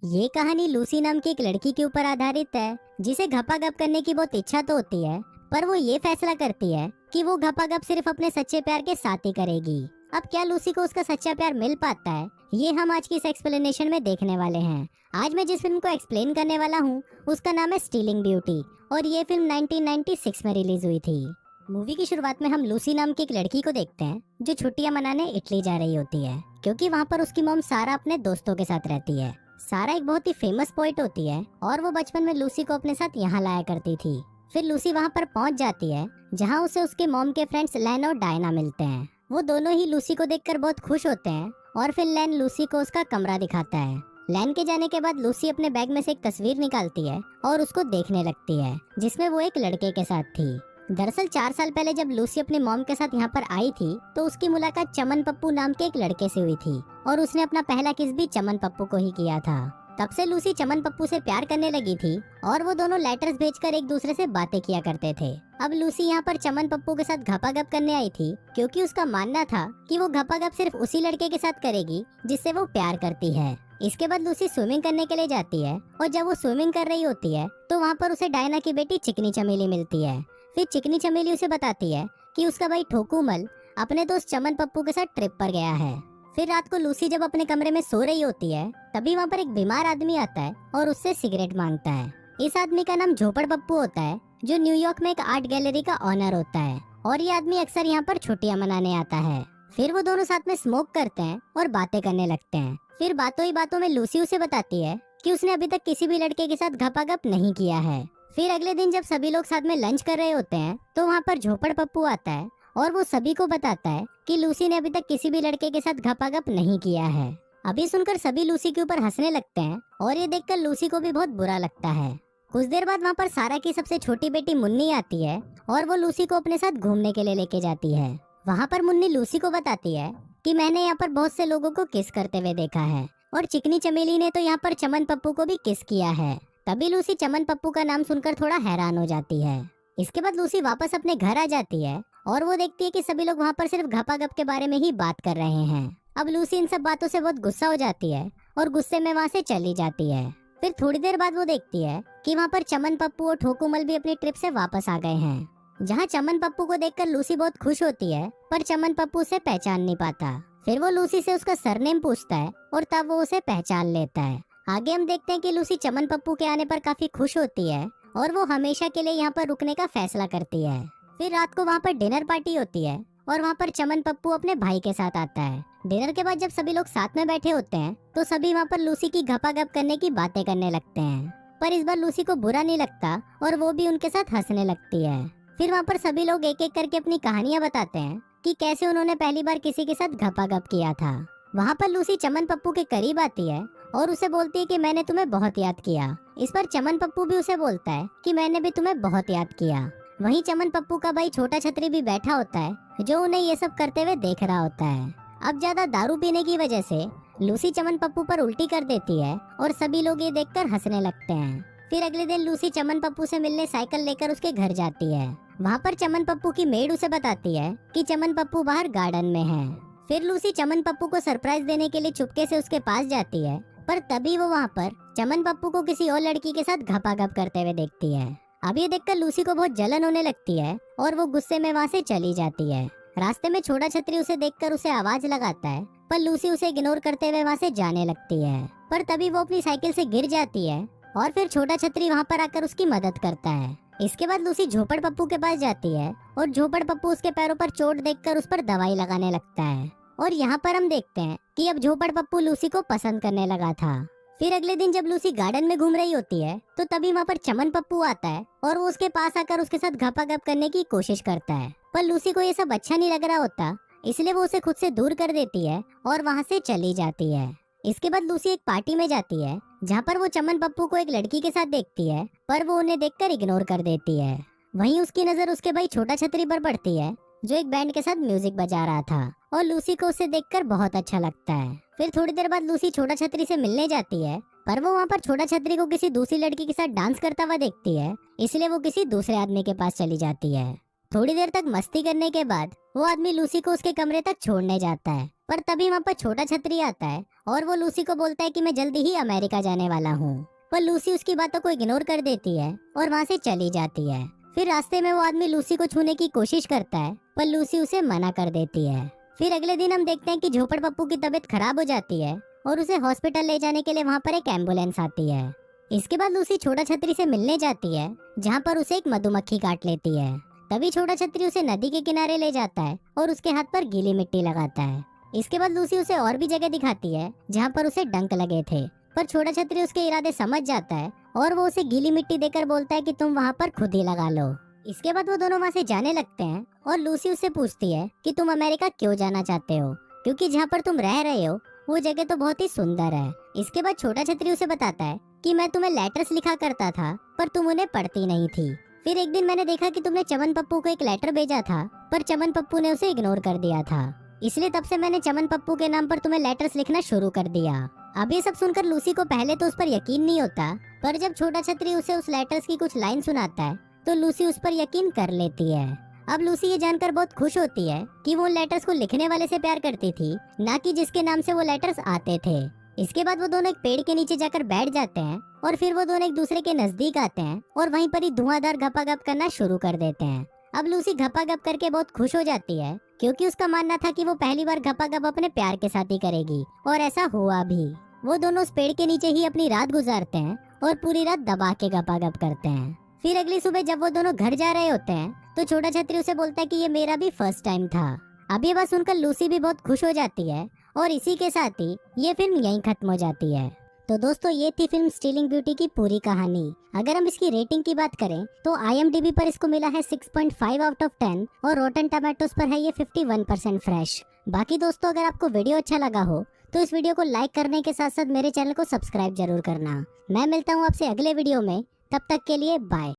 ये कहानी लूसी नाम की एक लड़की के ऊपर आधारित है जिसे घपाघप करने की बहुत इच्छा तो होती है, पर वो ये फैसला करती है कि वो घपाघप सिर्फ अपने सच्चे प्यार के साथ ही करेगी। अब क्या लूसी को उसका सच्चा प्यार मिल पाता है, ये हम आज की इस एक्सप्लेनेशन में देखने वाले हैं। आज मैं जिस फिल्म को एक्सप्लेन करने वाला हूँ उसका नाम है स्टीलिंग ब्यूटी और ये फिल्म 1996 में रिलीज हुई थी। मूवी की शुरुआत में हम लूसी नाम की एक लड़की को देखते हैं जो छुट्टियां मनाने इटली जा रही होती है, क्योंकि वहाँ पर उसकी मॉम सारा अपने दोस्तों के साथ रहती है। सारा एक बहुत ही फेमस पोएट होती है और वो बचपन में लूसी को अपने साथ यहाँ लाया करती थी। फिर लूसी वहाँ पर पहुँच जाती है जहाँ उसे उसके मॉम के फ्रेंड्स लैन और डायना मिलते हैं। वो दोनों ही लूसी को देखकर बहुत खुश होते हैं और फिर लैन लूसी को उसका कमरा दिखाता है। लैन के जाने के बाद लूसी अपने बैग में से एक तस्वीर निकालती है और उसको देखने लगती है जिसमें वो एक लड़के के साथ थी। दरअसल 4 साल पहले जब लूसी अपने मॉम के साथ यहाँ पर आई थी तो उसकी मुलाकात चमन पप्पू नाम के एक लड़के से हुई थी और उसने अपना पहला किस भी चमन पप्पू को ही किया था। तब से लूसी चमन पप्पू से प्यार करने लगी थी और वो दोनों लेटर्स भेजकर एक दूसरे से बातें किया करते थे। अब लूसी यहाँ पर चमन पप्पू के साथ घपाघप करने आई थी क्योंकि उसका मानना था कि वो घपाघप सिर्फ उसी लड़के के साथ करेगी जिससे वो प्यार करती है। इसके बाद लूसी स्विमिंग करने के लिए जाती है और जब वो स्विमिंग कर रही होती है तो वहाँ पर उसे डायना की बेटी चिकनी चमेली मिलती है। फिर चिकनी चमेली उसे बताती है कि उसका भाई ठोकूमल अपने दोस्त चमन पप्पू के साथ ट्रिप पर गया है। फिर रात को लूसी जब अपने कमरे में सो रही होती है तभी वहाँ पर एक बीमार आदमी आता है और उससे सिगरेट मांगता है। इस आदमी का नाम झोपड़ पप्पू होता है जो न्यूयॉर्क में एक आर्ट गैलरी का ऑनर होता है और ये आदमी अक्सर यहाँ पर छुट्टियां मनाने आता है। फिर वो दोनों साथ में स्मोक करते हैं और बातें करने लगते हैं। फिर बातों ही बातों में लूसी उसे बताती है कि उसने अभी तक किसी भी लड़के के साथ घपाघप नहीं किया है। फिर अगले दिन जब सभी लोग साथ में लंच कर रहे होते हैं तो वहाँ पर झोपड़ पप्पू आता है और वो सभी को बताता है कि लूसी ने अभी तक किसी भी लड़के के साथ घपाघप नहीं किया है। अभी सुनकर सभी लूसी के ऊपर हंसने लगते हैं और ये देखकर लूसी को भी बहुत बुरा लगता है। कुछ देर बाद वहाँ पर सारा की सबसे छोटी बेटी मुन्नी आती है और वो लूसी को अपने साथ घूमने के लिए लेके जाती है। वहाँ पर मुन्नी लूसी को बताती है कि मैंने यहाँ पर बहुत से लोगों को किस करते हुए देखा है और चिकनी चमेली ने तो यहाँ पर चमन पप्पू को भी किस किया है। तभी लूसी चमन पप्पू का नाम सुनकर थोड़ा हैरान हो जाती है। इसके बाद लूसी वापस अपने घर आ जाती है और वो देखती है कि सभी लोग वहाँ पर सिर्फ घपाघप के बारे में ही बात कर रहे हैं। अब लूसी इन सब बातों से बहुत गुस्सा हो जाती है और गुस्से में वहाँ से चली जाती है। फिर थोड़ी देर बाद वो देखती है कि वहाँ पर चमन पप्पू और ठोकूमल भी अपनी ट्रिप से वापस आ गए हैं। जहाँ चमन पप्पू को देखकर लूसी बहुत खुश होती है पर चमन पप्पू उसे पहचान नहीं पाता। फिर वो लूसी से उसका सरनेम पूछता है और तब वो उसे पहचान लेता है। आगे हम देखते हैं कि लूसी चमन पप्पू के आने पर काफी खुश होती है और वो हमेशा के लिए यहाँ पर रुकने का फैसला करती है। फिर रात को वहाँ पर डिनर पार्टी होती है और वहाँ पर चमन पप्पू अपने भाई के साथ आता है। डिनर के बाद जब सभी लोग साथ में बैठे होते हैं तो सभी वहाँ पर लूसी की घपाघप करने की बातें करने लगते हैं, पर इस बार लूसी को बुरा नहीं लगता और वो भी उनके साथ हंसने लगती है। फिर वहाँ पर सभी लोग एक एक करके अपनी कहानियां बताते हैं कि कैसे उन्होंने पहली बार किसी के साथ घपाघप किया था। वहाँ पर लूसी चमन पप्पू के करीब आती है और उसे बोलती है कि मैंने तुम्हें बहुत याद किया। इस पर चमन पप्पू भी उसे बोलता है कि मैंने भी तुम्हें बहुत याद किया। वहीं चमन पप्पू का भाई छोटा छतरी भी बैठा होता है जो उन्हें ये सब करते हुए देख रहा होता है। अब ज्यादा दारू पीने की वजह से लूसी चमन पप्पू पर उल्टी कर देती है और सभी लोग ये देखकर हंसने लगते हैं। फिर अगले दिन लूसी चमन पप्पू से मिलने साइकिल लेकर उसके घर जाती है। वहाँ पर चमन पप्पू की मेड उसे बताती है कि चमन पप्पू बाहर गार्डन में है। फिर लूसी चमन पप्पू को सरप्राइज देने के लिए चुपके से उसके पास जाती है, पर तभी वो वहाँ पर चमन पप्पू को किसी और लड़की के साथ घपाघप करते हुए देखती है। अब ये देखकर लूसी को बहुत जलन होने लगती है और वो गुस्से में वहाँ से चली जाती है। रास्ते में छोटा छतरी उसे देखकर उसे आवाज लगाता है, पर लूसी उसे इग्नोर करते हुए वहाँ से जाने लगती है। पर तभी वो अपनी साइकिल से गिर जाती है और फिर छोटा छतरी वहाँ पर आकर उसकी मदद करता है। इसके बाद लूसी झोपड़ पप्पू के पास जाती है और झोपड़ पप्पू उसके पैरों पर चोट देखकर उस पर दवाई लगाने लगता है। और यहाँ पर हम देखते हैं कि अब झोपड़ पप्पू लूसी को पसंद करने लगा था। फिर अगले दिन जब लूसी गार्डन में घूम रही होती है तो तभी वहाँ पर चमन पप्पू आता है और वो उसके पास आकर उसके साथ घपाघप करने की कोशिश करता है, पर लूसी को ये सब अच्छा नहीं लग रहा होता, इसलिए वो उसे खुद से दूर कर देती है और वहाँ से चली जाती है। इसके बाद लूसी एक पार्टी में जाती है जहाँ पर वो चमन पप्पू को एक लड़की के साथ देखती है, पर वो उन्हें देखकर इग्नोर कर देती है। वहीं उसकी नजर उसके भाई छोटा छतरी पर पड़ती है जो एक बैंड के साथ म्यूजिक बजा रहा था और लूसी को उसे देखकर बहुत अच्छा लगता है। फिर थोड़ी देर बाद लूसी छोटा छतरी से मिलने जाती है, पर वो वहाँ पर छोटा छतरी को किसी दूसरी लड़की के साथ डांस करता हुआ देखती है, इसलिए वो किसी दूसरे आदमी के पास चली जाती है। थोड़ी देर तक मस्ती करने के बाद वो आदमी लूसी को उसके कमरे तक छोड़ने जाता है, पर तभी वहाँ पर छोटा छतरी आता है और वो लूसी को बोलता है कि मैं जल्दी ही अमेरिका जाने वाला हूँ। पर लूसी उसकी बातों को इग्नोर कर देती है और वहाँ से चली जाती है। फिर रास्ते में वो आदमी लूसी को छूने की कोशिश करता है, पर लूसी उसे मना कर देती है। फिर अगले दिन हम देखते हैं कि झोपड़ पप्पू की तबीयत खराब हो जाती है और उसे हॉस्पिटल ले जाने के लिए वहाँ पर एक एम्बुलेंस आती है। इसके बाद लूसी छोटा छतरी से मिलने जाती है, जहाँ पर उसे एक मधुमक्खी काट लेती है। तभी छोटा छतरी उसे नदी के किनारे ले जाता है और उसके हाथ पर गीली मिट्टी लगाता है। इसके बाद लूसी उसे और भी जगह दिखाती है जहाँ पर उसे डंक लगे थे, पर छोटा छतरी उसके इरादे समझ जाता है और वो उसे गीली मिट्टी देकर बोलता है कि तुम वहाँ पर खुद ही लगा लो। इसके बाद वो दोनों वहाँ से जाने लगते हैं और लूसी उससे पूछती है कि तुम अमेरिका क्यों जाना चाहते हो, क्योंकि जहाँ पर तुम रह रहे हो वो जगह तो बहुत ही सुंदर है। इसके बाद छोटा छतरी उसे बताता है कि मैं तुम्हें लेटर्स लिखा करता था, पर तुम उन्हें पढ़ती नहीं थी। फिर एक दिन मैंने देखा कि तुमने चमन पप्पू को एक लेटर भेजा था, पर चमन पप्पू ने उसे इग्नोर कर दिया था, इसलिए तब से मैंने चमन पप्पू के नाम पर तुम्हें लेटर्स लिखना शुरू कर दिया। अब ये सब सुनकर लूसी को पहले तो उस पर यकीन नहीं होता, पर जब छोटा छतरी उसे उस लेटर्स की कुछ लाइन सुनाता है तो लूसी उस पर यकीन कर लेती है। अब लूसी ये जानकर बहुत खुश होती है कि वो लेटर्स को लिखने वाले से प्यार करती थी, ना कि जिसके नाम से वो लेटर्स आते थे। इसके बाद वो दोनों एक पेड़ के नीचे जाकर बैठ जाते हैं और फिर वो दोनों एक दूसरे के नजदीक आते हैं और वहीं पर ही धुआंधार घपाघप करना शुरू कर देते हैं। अब लूसी घपाघप करके बहुत खुश हो जाती है, क्योंकि उसका मानना था कि वो पहली बार घपाघप अपने प्यार के साथ ही करेगी, और ऐसा हुआ भी। वो दोनों उस पेड़ के नीचे ही अपनी रात गुजारते हैं और पूरी रात दबा के घपाघप करते हैं। फिर अगली सुबह जब वो दोनों घर जा रहे होते हैं तो छोटा छतरी उसे बोलता है कि ये मेरा भी फर्स्ट टाइम था। अब ये बात सुनकर लूसी भी बहुत खुश हो जाती है और इसी के साथ ही ये फिल्म यहीं खत्म हो जाती है। तो दोस्तों, ये थी फिल्म स्टीलिंग ब्यूटी की पूरी कहानी। अगर हम इसकी रेटिंग की बात करें तो IMDb पर इसको मिला है 6.5 आउट ऑफ 10 और रोटन टमाटोज पर है ये 51% फ्रेश। बाकी दोस्तों, अगर आपको वीडियो अच्छा लगा हो तो इस वीडियो को लाइक करने के साथ साथ मेरे चैनल को सब्सक्राइब जरूर करना। मैं मिलता हूँ आपसे अगले वीडियो में, तब तक के लिए बाय।